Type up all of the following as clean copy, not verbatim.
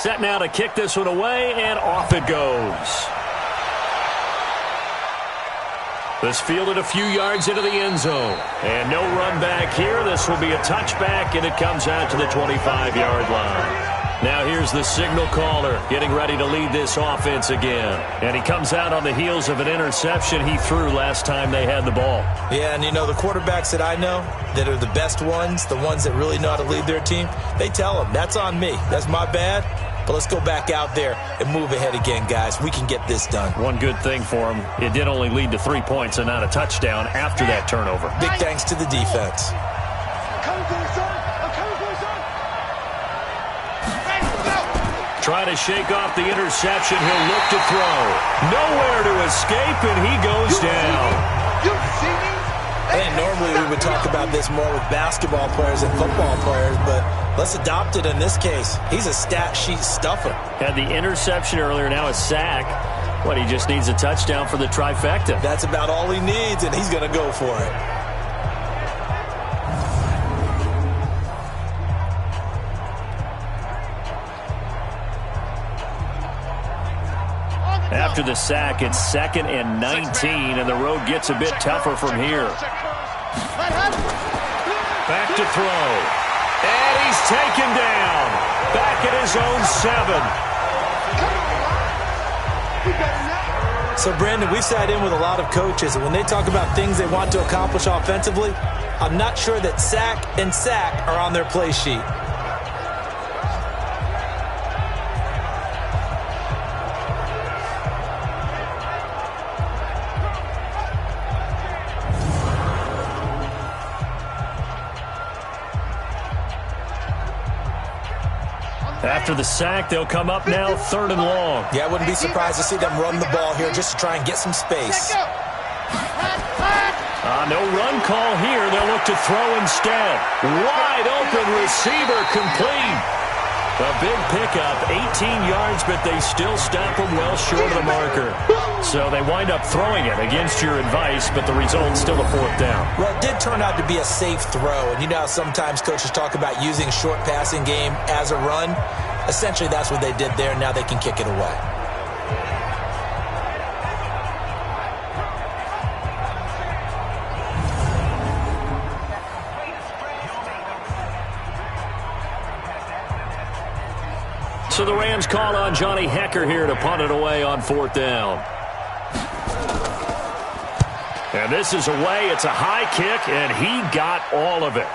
Set now to kick this one away, and off it goes. This fielded a few yards into the end zone. And no run back here. This will be a touchback, and it comes out to the 25-yard line. Now here's the signal caller getting ready to lead this offense again. And he comes out on the heels of an interception he threw last time they had the ball. Yeah, and you know, the quarterbacks that I know that are the best ones, the ones that really know how to lead their team, they tell them, that's on me. That's my bad. But let's go back out there and move ahead again, guys. We can get this done. One good thing for him, it did only lead to 3 points and not a touchdown after that turnover. Big thanks to the defense. Trying to shake off the interception. He'll look to throw. Nowhere to escape, and he goes down. And normally we would talk about this more with basketball players and football players, but let's adopt it in this case. He's a stat sheet stuffer. Had the interception earlier, now a sack. What, he just needs a touchdown for the trifecta. That's about all he needs, and he's going to go for it. After the sack, it's 2nd and 19, and the road gets a bit tougher from here. Back to throw. And he's taken down. Back at his own 7. So, Brandon, we sat in with a lot of coaches, and when they talk about things they want to accomplish offensively, I'm not sure that sack and sack are on their play sheet. After the sack, they'll come up now 3rd and long. Yeah, I wouldn't be surprised to see them run the ball here just to try and get some space. No run call here. They'll look to throw instead. Wide open receiver complete. A big pickup, 18 yards, but they still stop him well short of the marker. So they wind up throwing it against your advice, but the result still a 4th down. Well, it did turn out to be a safe throw. And you know how sometimes coaches talk about using short passing game as a run? Essentially, that's what they did there. Now they can kick it away. So the Rams call on Johnny Hecker here to punt it away on 4th down. And this is away. It's a high kick, and he got all of it.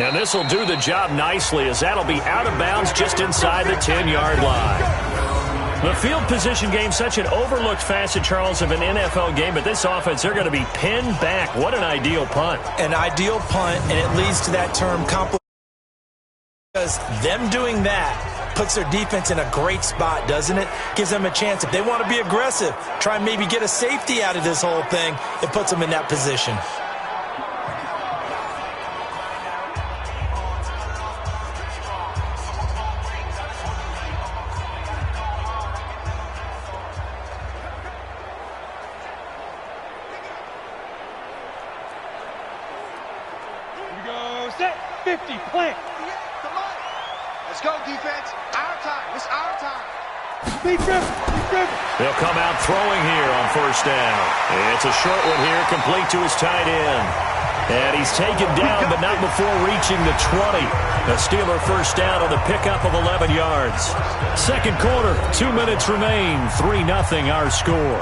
And this will do the job nicely, as that'll be out of bounds just inside the 10-yard line. The field position game, such an overlooked facet, Charles, of an NFL game, but this offense, they're going to be pinned back. What an ideal punt. An ideal punt, and it leads to that term complicated, because them doing that puts their defense in a great spot, doesn't it? Gives them a chance. If they want to be aggressive, try and maybe get a safety out of this whole thing, it puts them in that position. Here we go, set, 50, plant. Let's go, defense. Our time. It's our time. Speed driven. They'll come out throwing here on 1st down. It's a short one here, complete to his tight end. And he's taken down, but not before reaching the 20. The Steeler 1st down on the pickup of 11 yards. 2nd quarter, 2 minutes remain. 3-0 our score.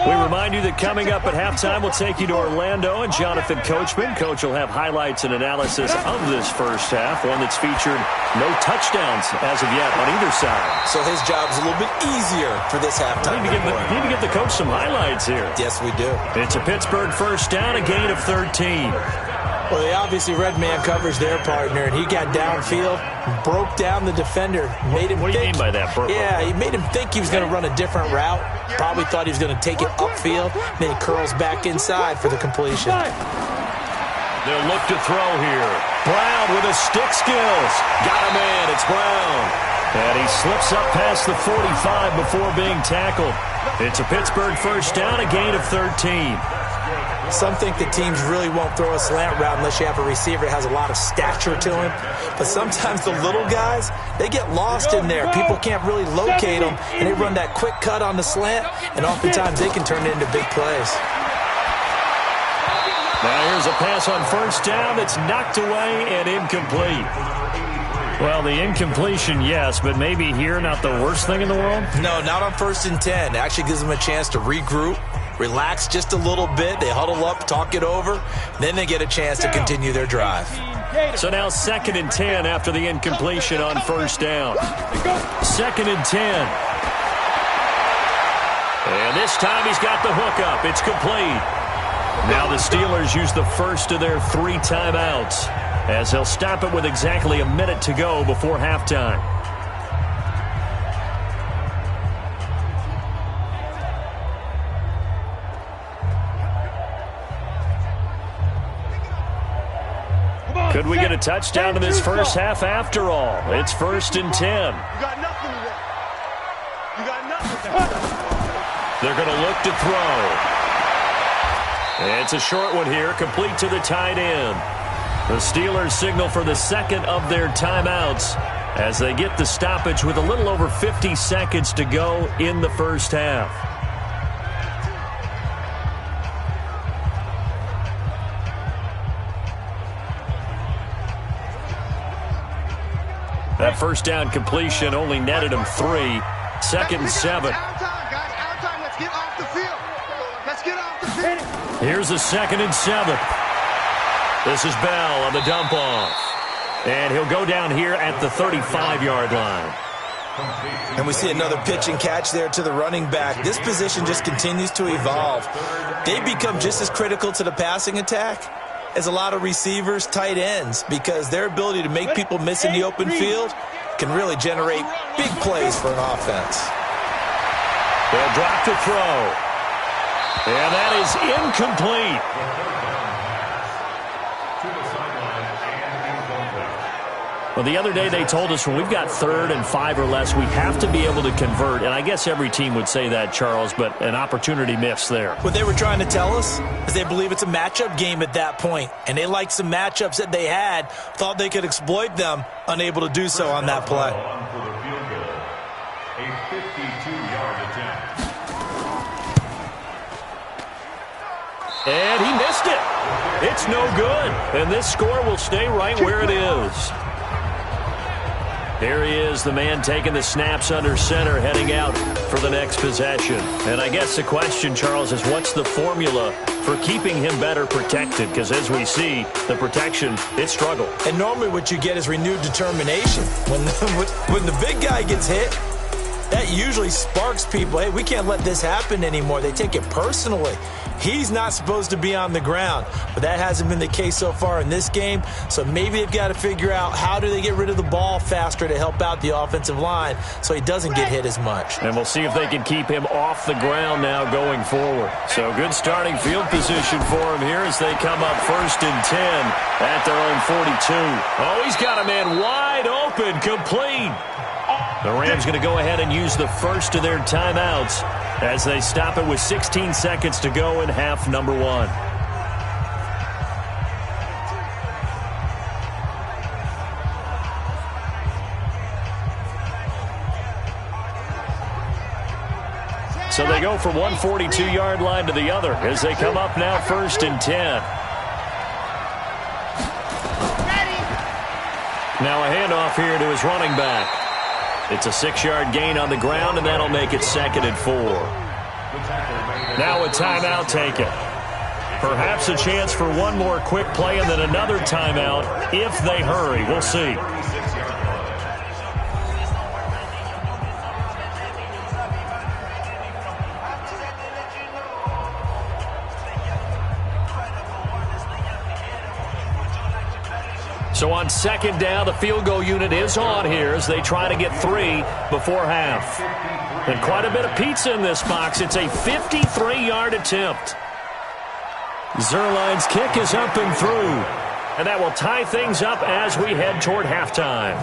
We remind you that coming up at halftime, we'll take you to Orlando and Jonathan Coachman. Coach will have highlights and analysis of this first half, one that's featured no touchdowns as of yet on either side. So his job's a little bit easier for this halftime. Need to give the coach some highlights here. Yes, we do. It's a Pittsburgh 1st down, a gain of 13. Well, they obviously red man coverage their partner, and he got downfield, broke down the defender, made him What do you mean by that, Burke? Yeah, he made him think he was going to run a different route. Probably thought he was going to take it upfield. Then he curls back inside for the completion. They'll look to throw here. Brown with his stick skills. Got a man. It's Brown. And he slips up past the 45 before being tackled. It's a Pittsburgh first down, a gain of 13. Some think the teams really won't throw a slant route unless you have a receiver that has a lot of stature to him. But sometimes the little guys, they get lost in there. People can't really locate them, and they run that quick cut on the slant, and oftentimes they can turn it into big plays. Now here's a pass on first down that's knocked away and incomplete. Well, the incompletion, yes, but maybe here not the worst thing in the world? No, not on 1st and 10. It actually gives them a chance to regroup, relax just a little bit. They huddle up, talk it over. Then they get a chance to continue their drive. So now 2nd and 10 after the incompletion on first down. 2nd and 10. And this time he's got the hook up. It's complete. Now the Steelers use the first of their 3 timeouts, as they'll stop it with exactly a minute to go before halftime. Could we get a touchdown in this first half after all? It's 1st and 10. You got nothing today. You got nothing. They're going to look to throw. It's a short one here, complete to the tight end. The Steelers signal for the 2nd of their timeouts as they get the stoppage with a little over 50 seconds to go in the first half. That first down completion only netted him 3. 2nd and 7. Our time, guys. Our time. Let's get off the field. Let's get off the field. Here's a 2nd and 7. This is Bell on the dump off. And he'll go down here at the 35-yard line. And we see another pitch and catch there to the running back. This position just continues to evolve. They become just as critical to the passing attack as a lot of receivers, tight ends, because their ability to make people miss in the open field can really generate big plays for an offense. They'll drop to throw. And that is incomplete. Well, the other day they told us when we've got 3rd and 5 or less, we have to be able to convert. And I guess every team would say that, Charles, but an opportunity missed there. What they were trying to tell us is they believe it's a matchup game at that point. And they liked some matchups that they had, thought they could exploit them, unable to do so on that play. A 52-yard attempt. And he missed it. It's no good. And this score will stay right where it is. Here he is, the man taking the snaps under center, heading out for the next possession. And I guess the question, Charles, is what's the formula for keeping him better protected? Because as we see, the protection, it struggled. And normally what you get is renewed determination. When the big guy gets hit, that usually sparks people. Hey, we can't let this happen anymore. They take it personally. He's not supposed to be on the ground, but that hasn't been the case so far in this game. So maybe they've got to figure out how do they get rid of the ball faster to help out the offensive line so he doesn't get hit as much. And we'll see if they can keep him off the ground now going forward. So good starting field position for him here as they come up 1st and 10 at their own 42. Oh, he's got a man wide open, complete. The Rams going to go ahead and use the first of their timeouts as they stop it with 16 seconds to go in half number 1. So they go from one 42-yard line to the other as they come up now 1st and 10. Now a handoff here to his running back. It's a 6-yard gain on the ground, and that'll make it 2nd and 4. Now a timeout taken. Perhaps a chance for one more quick play and then another timeout if they hurry. We'll see. So on 2nd down, the field goal unit is on here as they try to get 3 before half. And quite a bit of pizza in this box. It's a 53-yard attempt. Zerline's kick is up and through. And that will tie things up as we head toward halftime.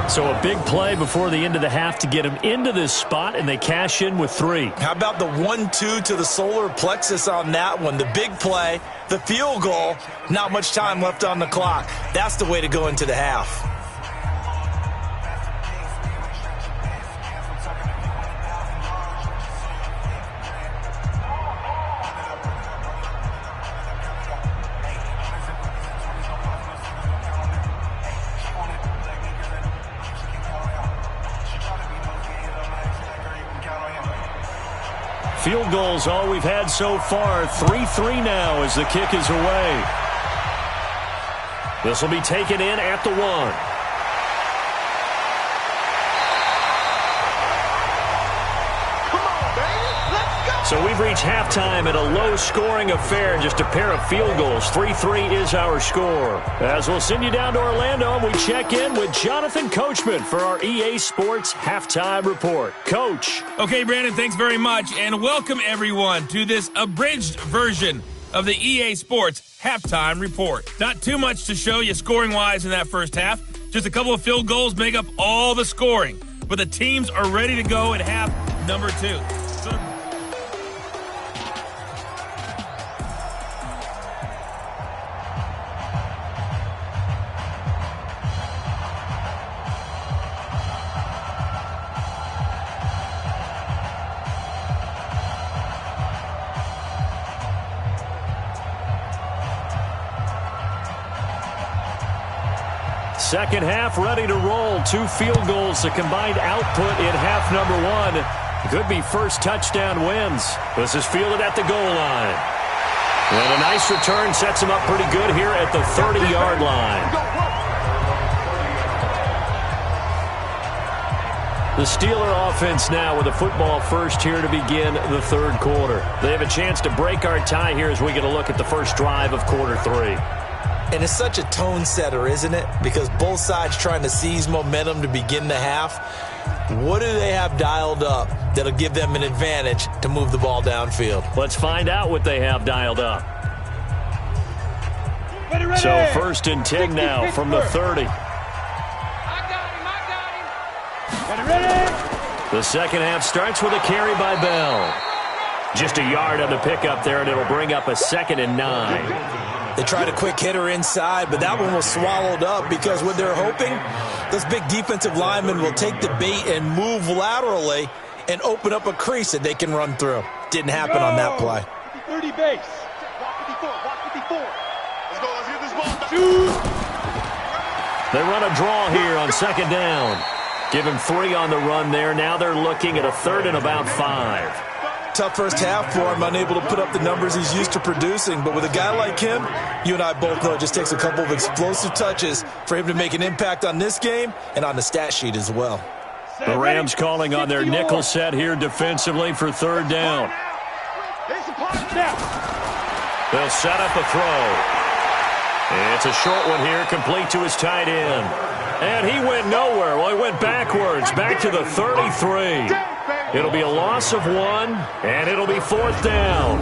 So a big play before the end of the half to get him into this spot, and they cash in with 3. How about the 1-2 to the solar plexus on that one? The big play, the field goal, not much time left on the clock. That's the way to go into the half. Field goals all we've had so far. 3-3 now as the kick is away. This will be taken in at the 1. So we've reached halftime at a low-scoring affair, just a pair of field goals. 3-3 is our score. As we'll send you down to Orlando, and we check in with Jonathan Coachman for our EA Sports Halftime Report. Coach. Okay, Brandon, thanks very much, and welcome everyone to this abridged version of the EA Sports Halftime Report. Not too much to show you scoring-wise in that first half. Just a couple of field goals make up all the scoring. But the teams are ready to go at half number 2. Second half ready to roll. 2 field goals, the combined output in half number 1. Could be first touchdown wins. This is fielded at the goal line. And a nice return sets him up pretty good here at the 30-yard line. The Steeler offense now with a football first here to begin the third quarter. They have a chance to break our tie here as we get a look at the first drive of quarter 3. And it's such a tone setter, isn't it? Because both sides trying to seize momentum to begin the half. What do they have dialed up that'll give them an advantage to move the ball downfield? Let's find out what they have dialed up. Ready. So first and 10 now from the 30. I got him. Ready. The second half starts with a carry by Bell. Just a yard on the pickup there, and it'll bring up a 2nd and 9. They tried a quick hitter inside, but that one was swallowed up because what they're hoping, those big defensive linemen will take the bait and move laterally and open up a crease that they can run through. Didn't happen on that play. 30 base. Walk 54. Let's go. Let's get this ball. Shoot. They run a draw here on 2nd down. Give him 3 on the run there. Now they're looking at a 3rd and about 5. Tough first half for him, unable to put up the numbers he's used to producing. But with a guy like him, you and I both know it just takes a couple of explosive touches for him to make an impact on this game and on the stat sheet as well. The Rams calling on their nickel set here defensively for 3rd down. They'll set up a throw. It's a short one here, complete to his tight end. And he went nowhere. Well, he went backwards, back to the 33. It'll be a loss of 1, and it'll be 4th down.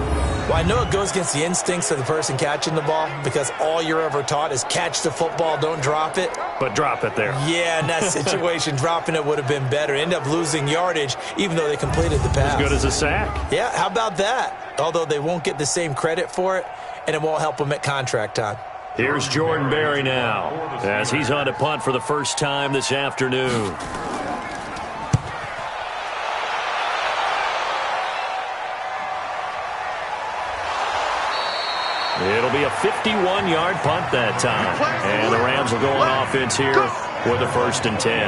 Well, I know it goes against the instincts of the person catching the ball because all you're ever taught is catch the football, don't drop it. But drop it there. Yeah, in that situation, dropping it would have been better. End up losing yardage, even though they completed the pass. As good as a sack. Yeah, how about that? Although they won't get the same credit for it, and it won't help them at contract time. Here's Jordan Berry now as he's on to punt for the first time this afternoon. It'll be a 51-yard punt that time. And the Rams will go on offense here with a 1st and 10.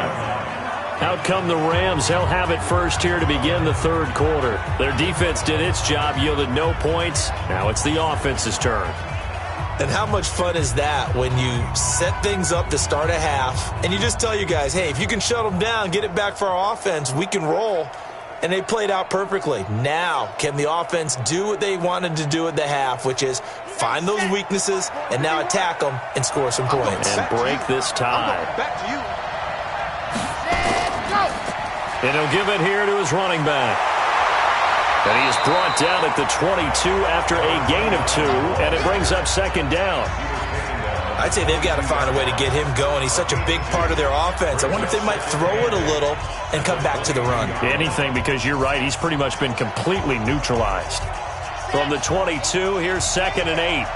Out come the Rams. They'll have it first here to begin the third quarter. Their defense did its job, yielded no points. Now it's the offense's turn. And how much fun is that when you set things up to start a half and you just tell you guys, hey, if you can shut them down, get it back for our offense, we can roll. And they played out perfectly. Now, can the offense do what they wanted to do at the half, which is find those weaknesses and now attack them and score some points. And break this tie. Back to you. And he'll give it here to his running back. And he is brought down at the 22 after a gain of 2, and it brings up 2nd down. I'd say they've got to find a way to get him going. He's such a big part of their offense. I wonder if they might throw it a little and come back to the run. Anything, because you're right. He's pretty much been completely neutralized. From the 22, here's 2nd and 8.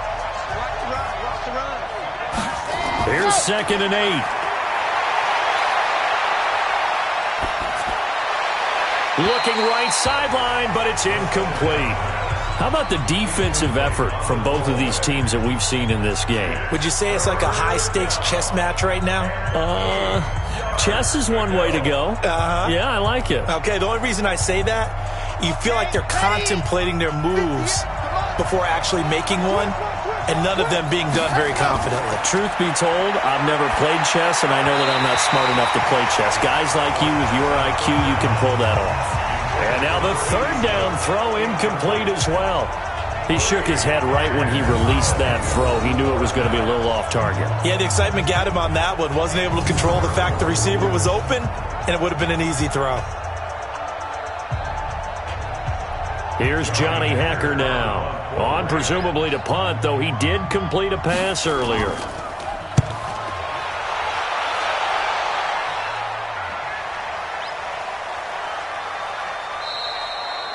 Here's 2nd and 8. Looking right sideline, but it's incomplete. How about the defensive effort from both of these teams that we've seen in this game? Would you say it's like a high-stakes chess match right now? Chess is one way to go. Yeah, I like it. Okay, the only reason I say that, you feel like they're contemplating their moves before actually making one, and none of them being done very confidently. Truth be told, I've never played chess, and I know that I'm not smart enough to play chess. Guys like you with your IQ, you can pull that off. And now the 3rd down throw incomplete as well. He shook his head right when he released that throw. He knew it was going to be a little off target. Yeah, the excitement got him on that one. Wasn't able to control the fact the receiver was open, and it would have been an easy throw. Here's Johnny Hacker now. On presumably to punt, though he did complete a pass earlier.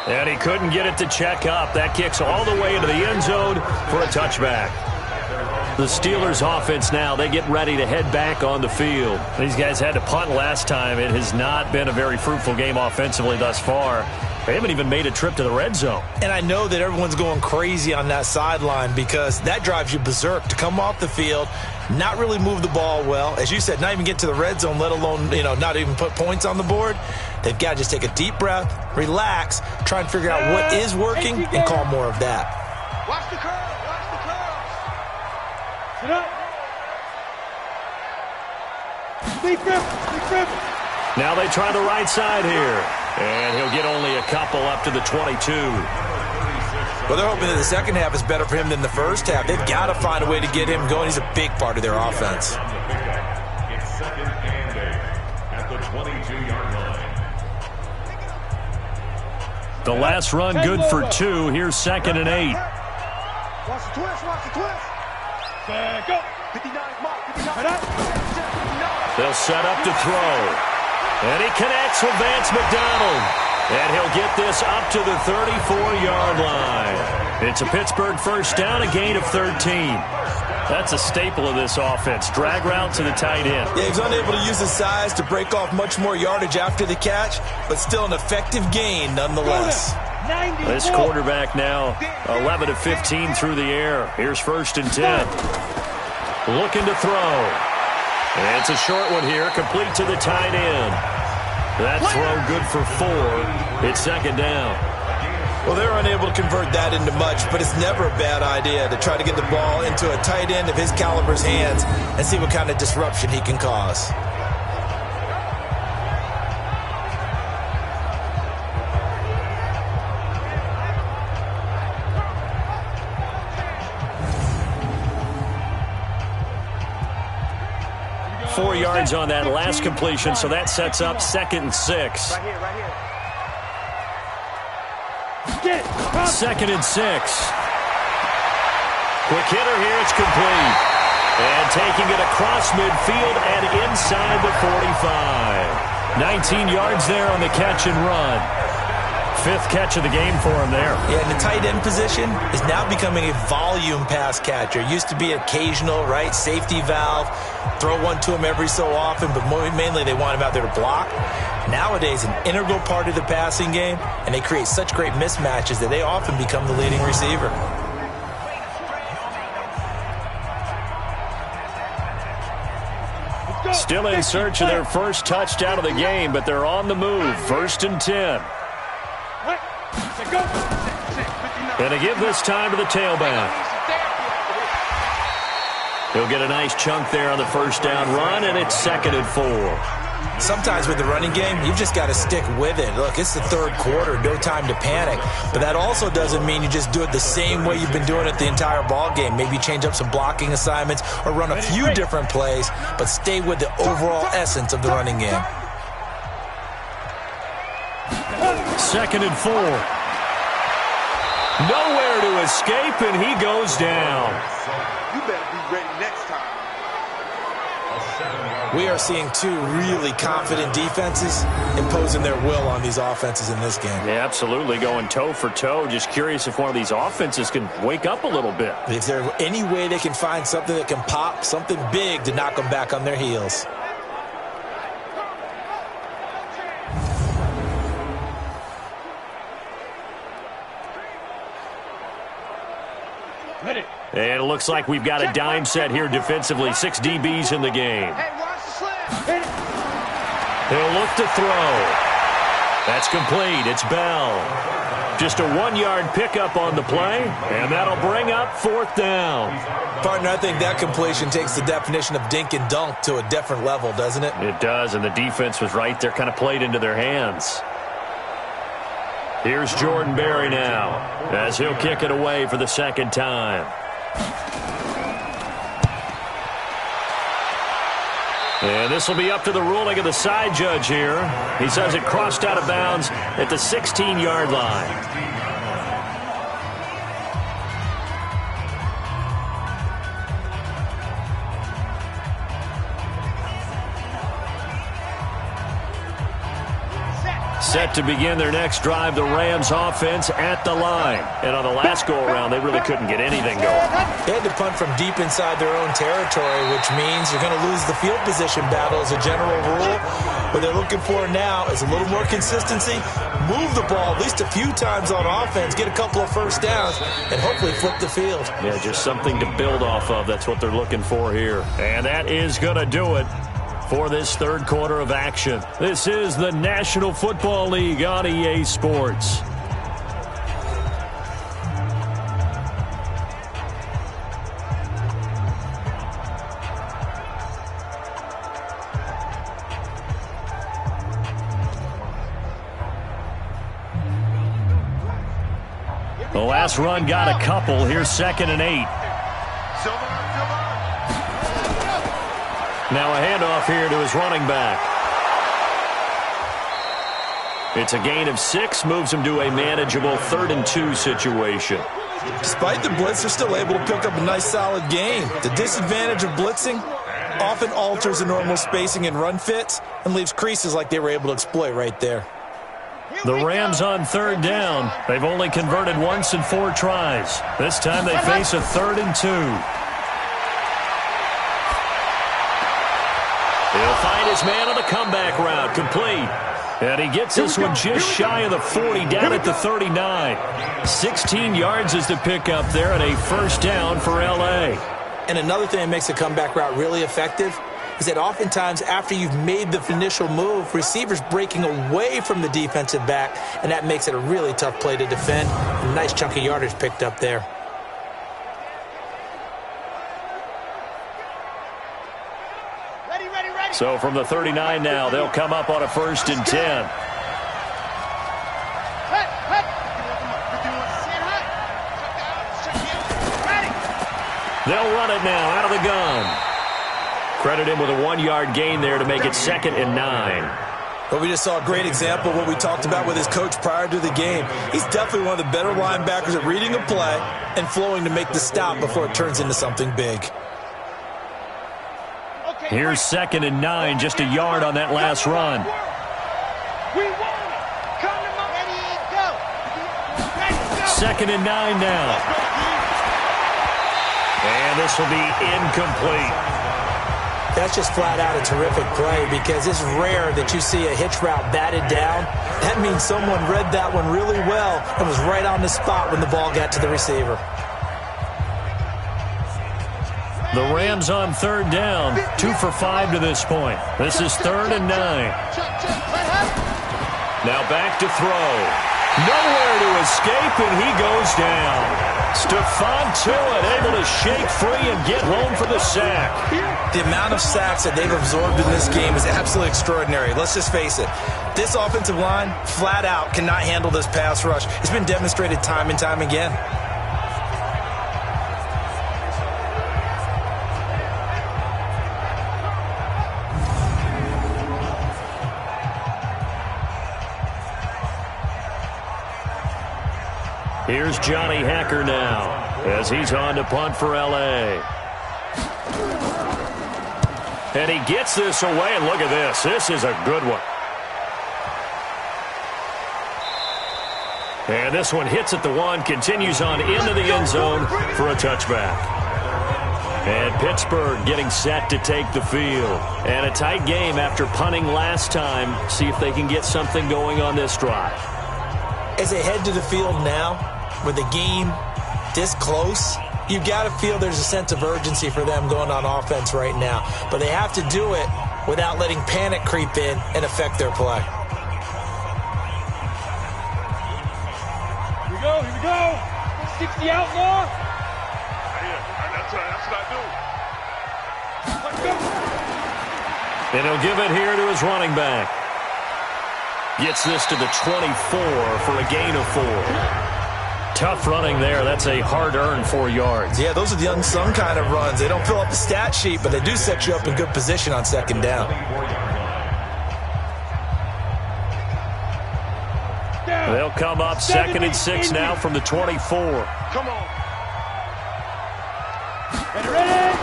And he couldn't get it to check up. That kicks all the way into the end zone for a touchback. The Steelers offense now, they get ready to head back on the field. These guys had to punt last time. It has not been a very fruitful game offensively thus far. They haven't even made a trip to the red zone. And I know that everyone's going crazy on that sideline because that drives you berserk to come off the field, not really move the ball well. As you said, not even get to the red zone, let alone, not even put points on the board. They've got to just take a deep breath, relax, try and figure out what is working and call more of that. Watch the curl. Watch the curl. Sit up. Stay firm. Now they try the right side here. And he'll get only a couple up to the 22. Well, they're hoping that the second half is better for him than the first half. They've got to find a way to get him going. He's a big part of their offense. It's 2nd and 8 at the 22-yard line. The last run good for 2. Here's 2nd and 8. Watch the twist. Go. 59 mark. 59. They'll set up to throw. And he connects with Vance McDonald. And he'll get this up to the 34-yard line. It's a Pittsburgh first down, a gain of 13. That's a staple of this offense. Drag route to the tight end. Yeah, he's unable to use his size to break off much more yardage after the catch, but still an effective gain nonetheless. This quarterback now 11 of 15 through the air. Here's 1st and 10. Looking to throw. And it's a short one here, complete to the tight end. That throw good for 4. It's 2nd down. Well, they're unable to convert that into much, but it's never a bad idea to try to get the ball into a tight end of his caliber's hands and see what kind of disruption he can cause. Four yards on that last completion, so that sets up 2nd and 6. Right here. 2nd and 6. Quick hitter here, it's complete. And taking it across midfield and inside the 45. 19 yards there on the catch and run. 5th catch of the game for him there. Yeah, and the tight end position is now becoming a volume pass catcher. Used to be occasional, right, safety valve. Throw one to him every so often, but mainly they want him out there to block. Nowadays, an integral part of the passing game, and they create such great mismatches that they often become the leading receiver. Still in search of their first touchdown of the game, but they're on the move. 1st and 10. And to give this time to the tailback. He'll get a nice chunk there on the first down run, and it's 2nd and 4. Sometimes with the running game, you've just got to stick with it. Look, it's the 3rd quarter, no time to panic. But that also doesn't mean you just do it the same way you've been doing it the entire ball game. Maybe change up some blocking assignments or run a few different plays, but stay with the overall essence of the running game. 2nd and 4. Nowhere to escape, and he goes down. You better be ready next time. We are seeing two really confident defenses imposing their will on these offenses in this game. Yeah, absolutely, going toe for toe. Just curious if one of these offenses can wake up a little bit. Is there any way they can find something that can pop, something big to knock them back on their heels? And it looks like we've got a dime set here defensively. 6 DBs in the game. Hey, watch the slam. He'll look to throw. That's complete. It's Bell. Just a 1-yard pickup on the play, and that'll bring up 4th down. Partner, I think that completion takes the definition of dink and dunk to a different level, doesn't it? It does, and the defense was right there, kind of played into their hands. Here's Jordan Berry now, as he'll kick it away for the 2nd time. And this will be up to the ruling of the side judge here. He says it crossed out of bounds at the 16-yard line. Set to begin their next drive, the Rams offense at the line. And on the last go-around, they really couldn't get anything going. They had to punt from deep inside their own territory, which means you're going to lose the field position battle as a general rule. What they're looking for now is a little more consistency, move the ball at least a few times on offense, get a couple of first downs, and hopefully flip the field. Yeah, just something to build off of. That's what they're looking for here. And that is going to do it for this 3rd quarter of action. This is the National Football League on EA Sports. The last run got a couple. Here's 2nd and 8. Now a handoff here to his running back. It's a gain of 6, moves him to a manageable 3rd and 2 situation. Despite the blitz, they're still able to pick up a nice solid gain. The disadvantage of blitzing often alters the normal spacing and run fits and leaves creases like they were able to exploit right there. The Rams on 3rd down. They've only converted once in 4 tries. This time they face a 3rd and 2. He'll find his man on the comeback route, complete. And he gets this one just shy of the 40, down at the 39. 16 yards is the pickup there, and a 1st down for L.A. And another thing that makes a comeback route really effective is that oftentimes after you've made the initial move, receivers breaking away from the defensive back, and that makes it a really tough play to defend. A nice chunk of yardage picked up there. So from the 39 now, they'll come up on a 1st and 10. They'll run it now out of the gun. Credit him with a 1-yard gain there to make it 2nd and 9. Well, we just saw a great example of what we talked about with his coach prior to the game. He's definitely one of the better linebackers at reading a play and flowing to make the stop before it turns into something big. Here's 2nd and 9, just a yard on that last run. We won it. Come to my ready, go. 2nd and 9 now. And this will be incomplete. That's just flat out a terrific play because it's rare that you see a hitch route batted down. That means someone read that one really well and was right on the spot when the ball got to the receiver. The Rams on 3rd down, 2 for 5 to this point. This is 3rd and 9. Now back to throw. Nowhere to escape, and he goes down. Stephon Tuitt able to shake free and get home for the sack. The amount of sacks that they've absorbed in this game is absolutely extraordinary. Let's just face it. This offensive line, flat out, cannot handle this pass rush. It's been demonstrated time and time again. Here's Johnny Hacker now as he's on to punt for L.A. And he gets this away, and look at this. This is a good one. And this one hits at the 1, continues on into the end zone for a touchback. And Pittsburgh getting set to take the field. And a tight game after punting last time. See if they can get something going on this drive. As they head to the field now, with the game this close, you've got to feel there's a sense of urgency for them going on offense right now. But they have to do it without letting panic creep in and affect their play. Here we go. 60 outlaw. That's what I do. Let's go. And he'll give it here to his running back. Gets this to the 24 for a gain of 4. Tough running there. That's a hard-earned 4 yards. Yeah, those are the unsung kind of runs. They don't fill up the stat sheet, but they do set you up in good position on second down. They'll come up 2nd and 6 now from the 24. Come on. Ready?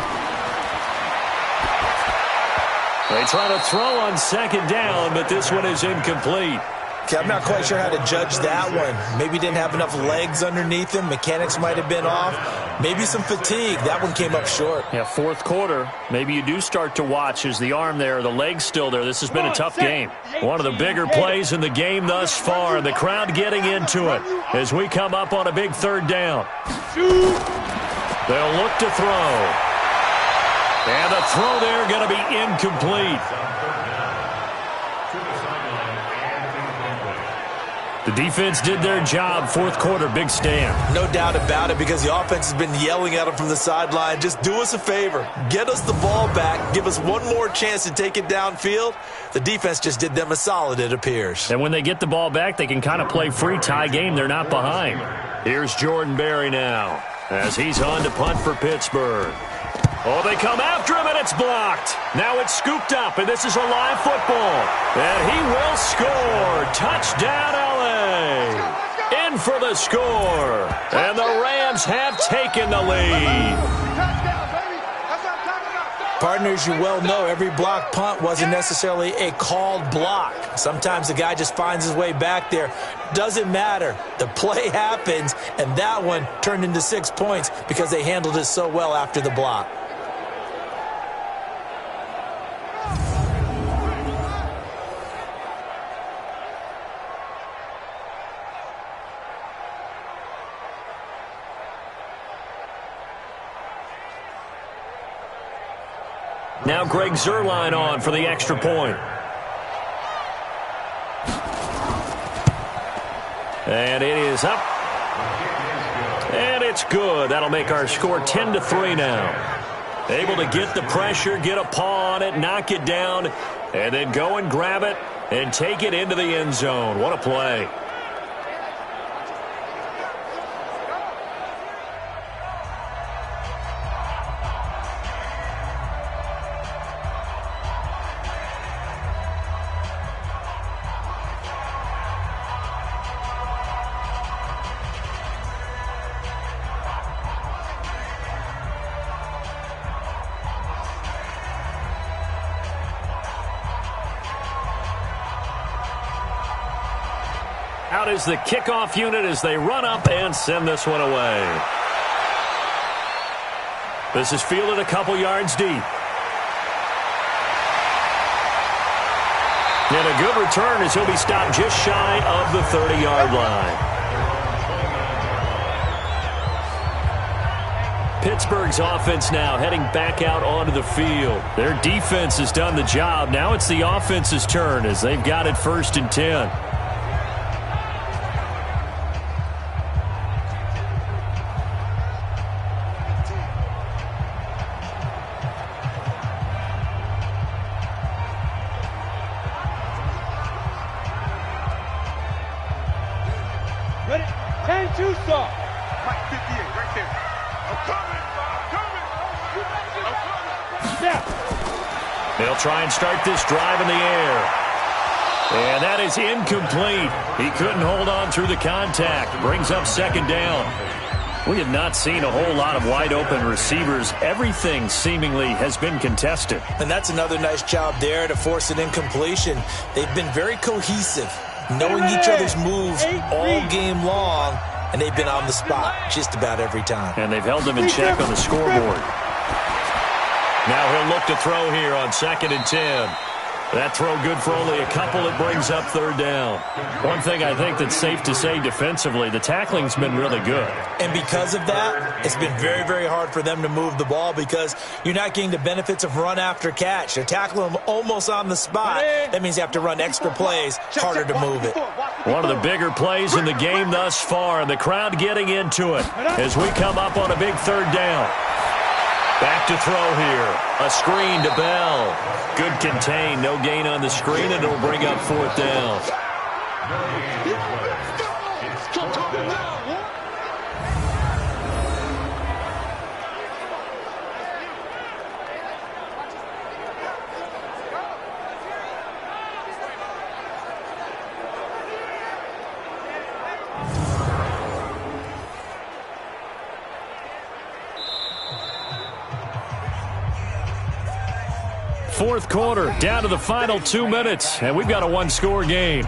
They try to throw on 2nd down, but this one is incomplete. Okay, I'm not quite sure how to judge that one. Maybe didn't have enough legs underneath him. Mechanics might have been off. Maybe some fatigue. That one came up short. Yeah, 4th quarter. Maybe you do start to watch as the arm there, the leg's still there. This has been a tough game. One of the bigger plays in the game thus far. The crowd getting into it as we come up on a big 3rd down. They'll look to throw. And the throw there going to be incomplete. The defense did their job. 4th quarter, big stand. No doubt about it, because the offense has been yelling at them from the sideline. Just do us a favor. Get us the ball back. Give us one more chance to take it downfield. The defense just did them a solid, it appears. And when they get the ball back, they can kind of play free tie game. They're not behind. Here's Jordan Berry now as he's on to punt for Pittsburgh. Oh, they come after him, and it's blocked. Now it's scooped up, and this is a live football. And he will score. Touchdown, L.A. In for the score. And the Rams have taken the lead. Partners, you well know every block punt wasn't necessarily a called block. Sometimes the guy just finds his way back there. Doesn't matter. The play happens, and that one turned into 6 points because they handled it so well after the block. Now Greg Zuerlein on for the extra point. And it is up. And it's good. That'll make our score 10-3 now. Able to get the pressure, get a paw on it, knock it down, and then go and grab it and take it into the end zone. What a play. Out is the kickoff unit as they run up and send this one away. This is fielded a couple yards deep. And a good return as he'll be stopped just shy of the 30-yard line. Pittsburgh's offense now heading back out onto the field. Their defense has done the job. Now it's the offense's turn as they've got it 1st and 10. Ready? 10-2 stop. Mike 58 right there. I'm coming. Yeah. They'll try and start this drive in the air. And that is incomplete. He couldn't hold on through the contact. Brings up 2nd down. We have not seen a whole lot of wide-open receivers. Everything seemingly has been contested. And that's another nice job there to force an incompletion. They've been very cohesive, knowing each other's moves all game long, and they've been on the spot just about every time. And they've held them in check on the scoreboard. Now he'll look to throw here on 2nd and 10. That throw good for only a couple. It brings up 3rd down. One thing I think that's safe to say defensively, the tackling's been really good. And because of that, it's been very, very hard for them to move the ball because you're not getting the benefits of run after catch. They're tackling them almost on the spot. That means you have to run extra plays, harder to move it. One of the bigger plays in the game thus far, and the crowd getting into it as we come up on a big 3rd down. Back to throw here. A screen to Bell. Good contain. No gain on the screen, and it'll bring up 4th down. Fourth quarter, down to the final 2 minutes, and we've got a one-score game.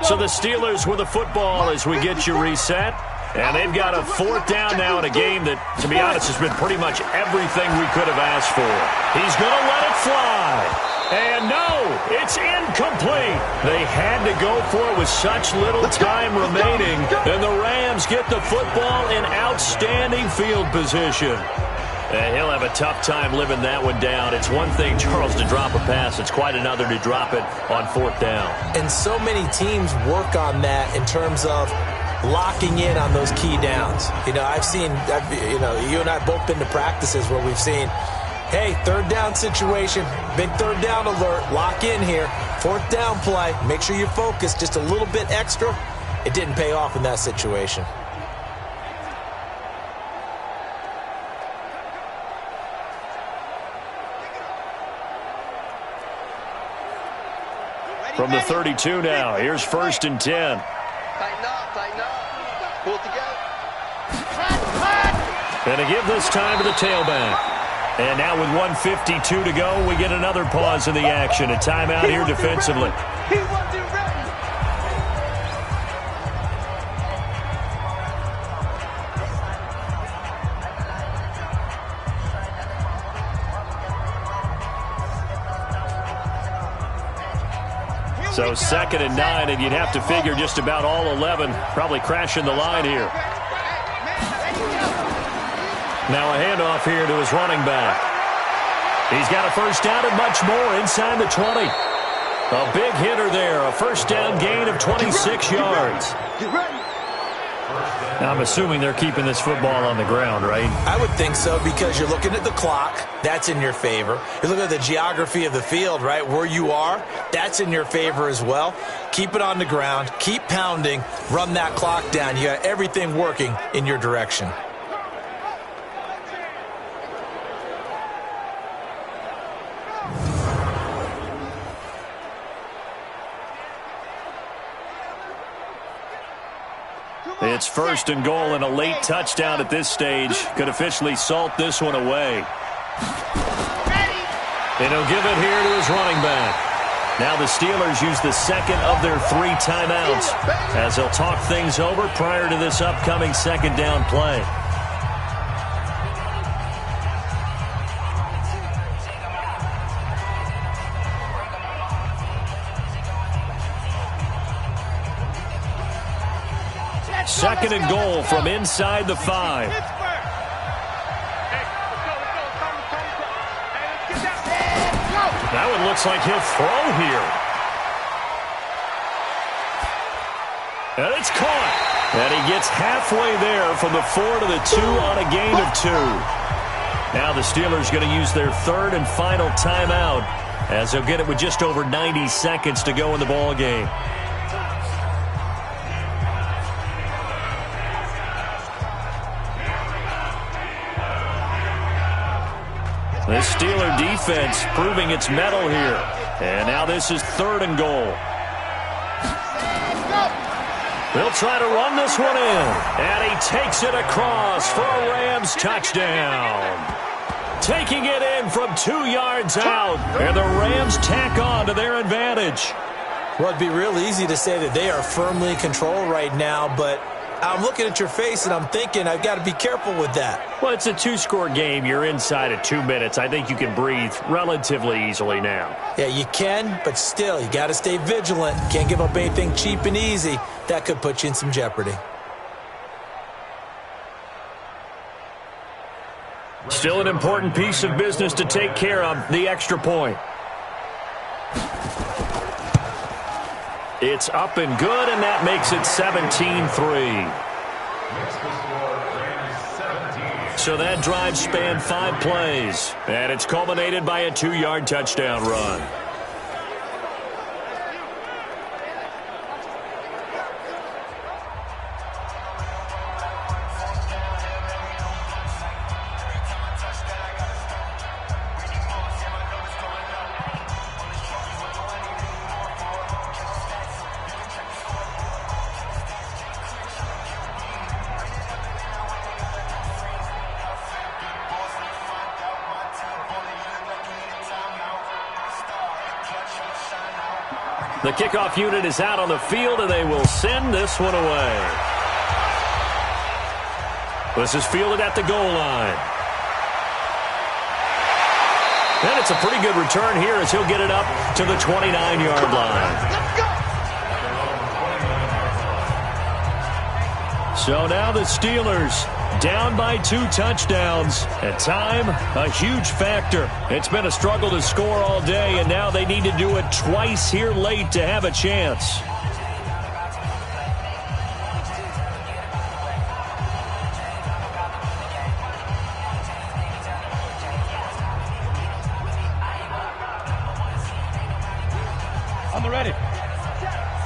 So the Steelers with the football as we get you reset. And they've got a 4th down now in a game that, to be honest, has been pretty much everything we could have asked for. He's going to let it fly. And no, it's incomplete. They had to go for it with such little time remaining. And the Rams get the football in outstanding field position. And he'll have a tough time living that one down. It's one thing, Charles, to drop a pass. It's quite another to drop it on 4th down. And so many teams work on that in terms of locking in on those key downs. You know, you and I both been to practices where we've seen, hey, 3rd down situation, big 3rd down alert, lock in here, 4th down play, make sure you focus just a little bit extra. It didn't pay off in that situation. From the 32 now, here's 1st and 10. Tighten up, pull together. And to give this time to the tailback. And now with 1:52 to go, we get another pause in the action. A timeout here defensively. He wasn't ready. So 2nd and 9, and you'd have to figure just about all 11 probably crashing the line here. Now a handoff here to his running back. He's got a 1st down and much more inside the 20. A big hitter there, a 1st down gain of 26 yards. Get ready. Now I'm assuming they're keeping this football on the ground, right? I would think so because you're looking at the clock. That's in your favor. You're looking at the geography of the field, right? Where you are, that's in your favor as well. Keep it on the ground. Keep pounding. Run that clock down. You got everything working in your direction. It's 1st and goal, and a late touchdown at this stage could officially salt this one away. And he'll give it here to his running back. Now the Steelers use the 2nd of their 3 timeouts as they'll talk things over prior to this upcoming 2nd down play. Second and goal from inside the 5. That one looks like he'll throw here. And it's caught. And he gets halfway there from the 4 to the 2 on a gain of 2. Now the Steelers going to use their 3rd and final timeout as they'll get it with just over 90 seconds to go in the ball game. The Steeler defense proving its mettle here. And now this is 3rd and goal. They'll try to run this one in. And he takes it across for a Rams touchdown. Taking it in from 2 yards out. And the Rams tack on to their advantage. Well, it'd be real easy to say that they are firmly in control right now, but I'm looking at your face and I'm thinking I've got to be careful with that. Well, it's a 2-score game. You're inside of 2 minutes. I think you can breathe relatively easily now. Yeah, you can, but still, you got to stay vigilant. Can't give up anything cheap and easy. That could put you in some jeopardy. Still an important piece of business to take care of, the extra point. It's up and good, and that makes it 17-3. So that drive spanned 5 plays, and it's culminated by a 2-yard touchdown run. The kickoff unit is out on the field, and they will send this one away. This is fielded at the goal line. And it's a pretty good return here as he'll get it up to the 29-yard line. So now the Steelers down by 2 touchdowns. At time, a huge factor. It's been a struggle to score all day, and now they need to do it twice here late to have a chance. I'm ready.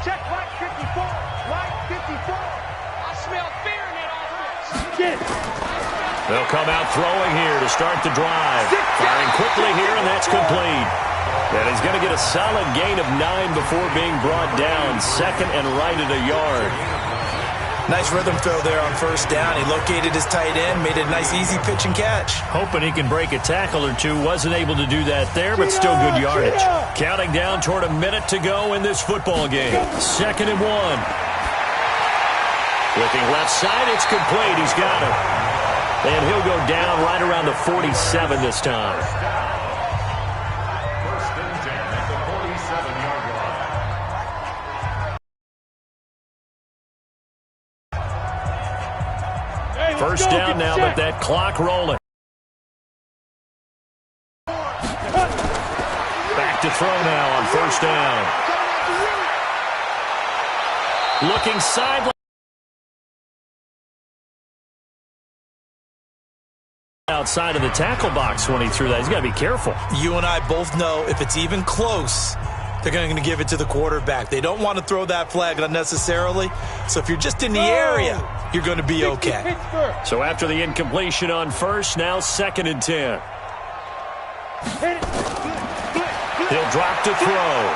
Check right 54. Right 54. I smell fear in that offense. Get it. They'll come out throwing here to start the drive. Firing quickly here, and that's complete. And he's going to get a solid gain of 9 before being brought down. 2nd and right at a yard. Nice rhythm throw there on 1st down. He located his tight end, made a nice easy pitch and catch. Hoping he can break a tackle or two. Wasn't able to do that there, but still good yardage. Counting down toward a minute to go in this football game. 2nd and 1. Looking left side, it's complete. He's got it. And he'll go down right around the 47 this time. 1st and 10 at the 47-yard line. Hey, First down now, but that clock rolling. Back to throw now on 1st down. Looking sideline. Outside of the tackle box when he threw that. He's got to be careful. You and I both know if it's even close, they're going to give it to the quarterback. They don't want to throw that flag unnecessarily. So if you're just in the area, you're going to be okay. So after the incompletion on 1st, now 2nd and 10. He'll drop to throw.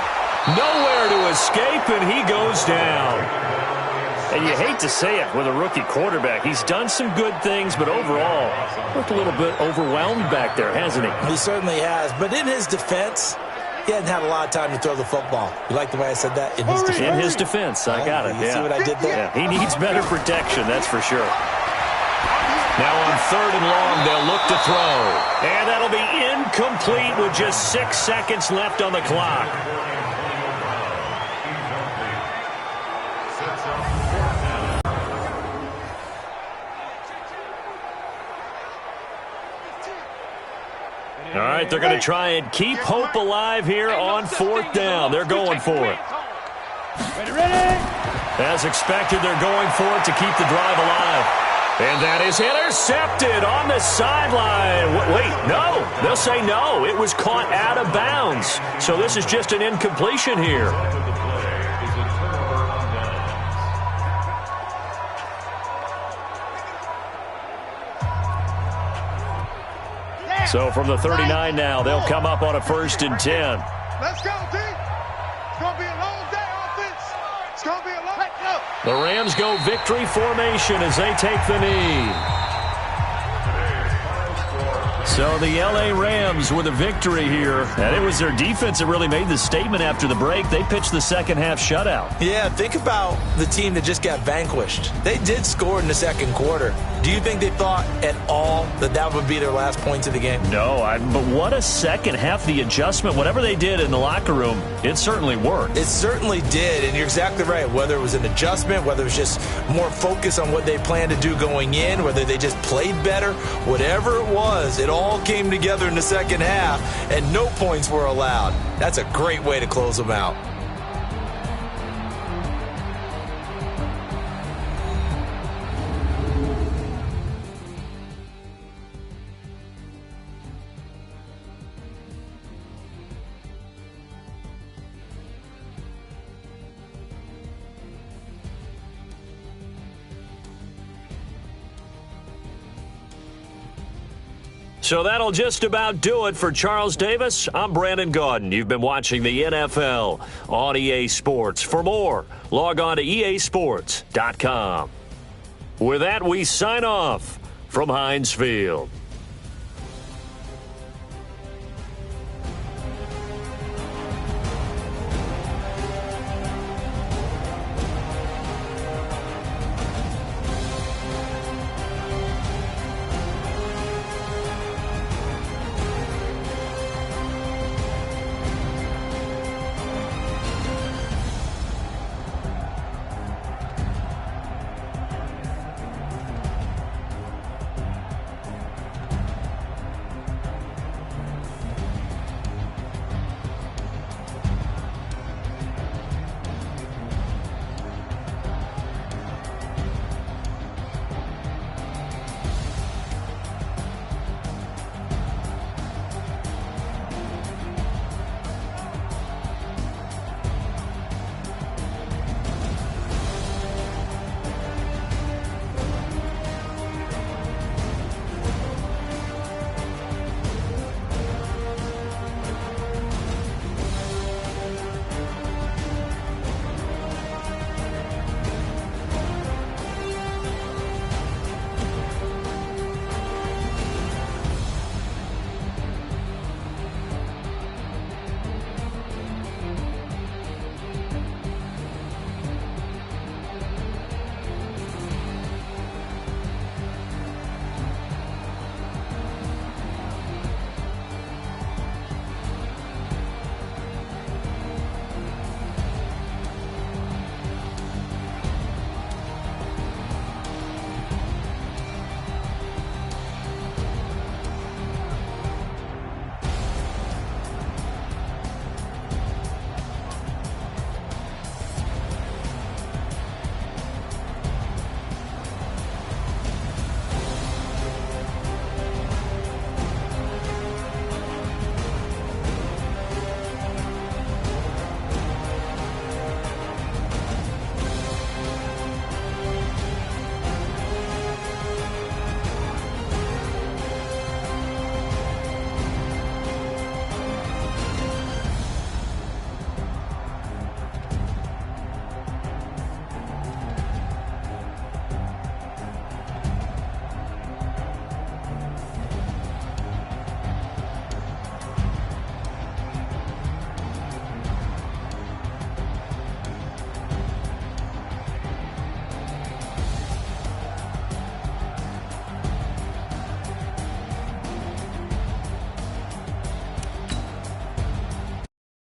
Nowhere to escape, and he goes down. And you hate to say it with a rookie quarterback. He's done some good things, but overall, looked a little bit overwhelmed back there, hasn't he? He certainly has. But in his defense, he hasn't had a lot of time to throw the football. You like the way I said that? In his defense. In his defense, I got it. You see what I did there? Yeah, he needs better protection, that's for sure. Now on 3rd and long, they'll look to throw. And that'll be incomplete with just 6 seconds left on the clock. All right, they're going to try and keep hope alive here on 4th down. They're going for it. Ready? As expected, they're going for it to keep the drive alive. And that is intercepted on the sideline. Wait, no. They'll say no. It was caught out of bounds. So this is just an incompletion here. So from the 39 now, they'll come up on a 1st and 10. Let's go, team. It's going to be a long day, offense. It's going to be a long day. The Rams go victory formation as they take the knee. So the L.A. Rams with a victory here. And it was their defense that really made the statement after the break. They pitched the second half shutout. Yeah, think about the team that just got vanquished. They did score in the second quarter. Do you think they thought at all that that would be their last points of the game? No, but what a second half. The adjustment, whatever they did in the locker room, it certainly worked. It certainly did, and you're exactly right. Whether it was an adjustment, whether it was just more focus on what they planned to do going in, whether they just played better, whatever it was, it all came together in the second half, and no points were allowed. That's a great way to close them out. So that'll just about do it for Charles Davis. I'm Brandon Gaudin. You've been watching the NFL on EA Sports. For more, log on to easports.com. With that, we sign off from Heinz Field.